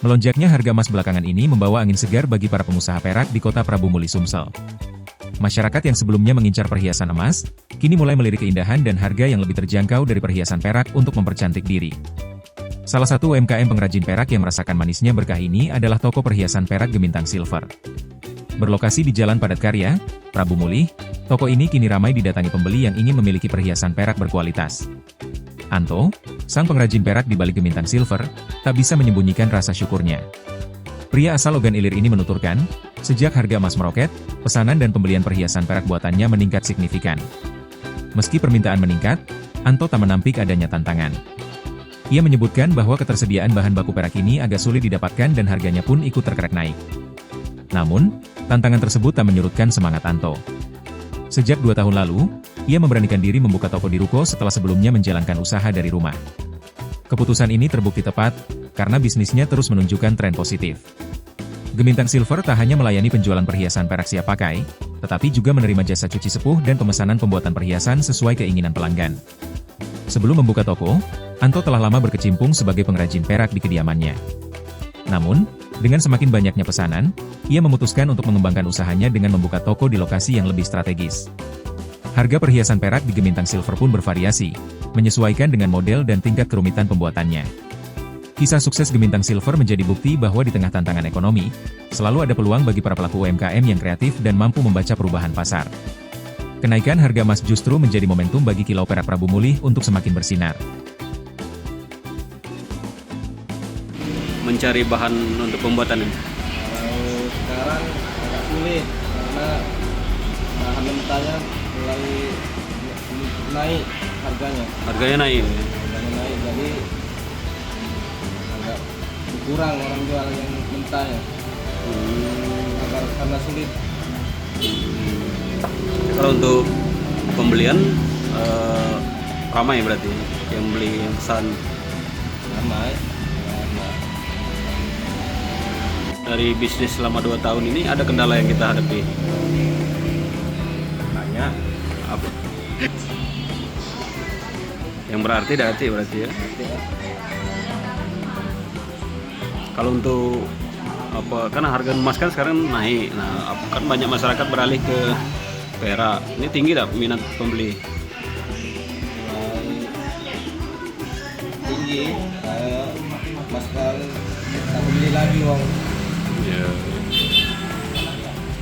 Melonjaknya harga emas belakangan ini membawa angin segar bagi para pengusaha perak di kota Prabu Muli Sumsel. Masyarakat yang sebelumnya mengincar perhiasan emas, kini mulai melirik keindahan dan harga yang lebih terjangkau dari perhiasan perak untuk mempercantik diri. Salah satu UMKM pengrajin perak yang merasakan manisnya berkah ini adalah toko perhiasan perak Gemintang Silver. Berlokasi di Jalan Padat Karya, Prabu Muli, toko ini kini ramai didatangi pembeli yang ingin memiliki perhiasan perak berkualitas. Anto, sang pengrajin perak di balik Gemintang Silver, tak bisa menyembunyikan rasa syukurnya. Pria asal Ogan Ilir ini menuturkan, sejak harga emas meroket, pesanan dan pembelian perhiasan perak buatannya meningkat signifikan. Meski permintaan meningkat, Anto tak menampik adanya tantangan. Ia menyebutkan bahwa ketersediaan bahan baku perak ini agak sulit didapatkan dan harganya pun ikut terkerek naik. Namun, tantangan tersebut tak menyurutkan semangat Anto. Sejak 2 tahun lalu, ia memberanikan diri membuka toko di ruko setelah sebelumnya menjalankan usaha dari rumah. Keputusan ini terbukti tepat, karena bisnisnya terus menunjukkan tren positif. Gemintang Silver tak hanya melayani penjualan perhiasan perak siap pakai, tetapi juga menerima jasa cuci sepuh dan pemesanan pembuatan perhiasan sesuai keinginan pelanggan. Sebelum membuka toko, Anto telah lama berkecimpung sebagai pengrajin perak di kediamannya. Namun, dengan semakin banyaknya pesanan, ia memutuskan untuk mengembangkan usahanya dengan membuka toko di lokasi yang lebih strategis. Harga perhiasan perak di Gemintang Silver pun bervariasi, menyesuaikan dengan model dan tingkat kerumitan pembuatannya. Kisah sukses Gemintang Silver menjadi bukti bahwa di tengah tantangan ekonomi, selalu ada peluang bagi para pelaku UMKM yang kreatif dan mampu membaca perubahan pasar. Kenaikan harga emas justru menjadi momentum bagi kilau perak Prabu Muli untuk semakin bersinar. Mencari bahan untuk pembuatan ini? Sekarang agak sulit karena bahan mentahnya mulai naik harganya. Harganya naik? Harganya naik, jadi agak kurang orang jual yang mentahnya. Karena sulit. Kalau untuk pembelian ramai berarti yang beli yang pesan? Ramai. Dari bisnis selama 2 tahun ini ada kendala yang kita hadapi? Banyak. Apa? Yang berarti ya? Kalau untuk apa, karena harga emas kan sekarang naik, nah kan banyak masyarakat beralih ke perak. Ini tinggi tak minat pembeli? Tinggi, mas kan kita beli lagi uang. Ya.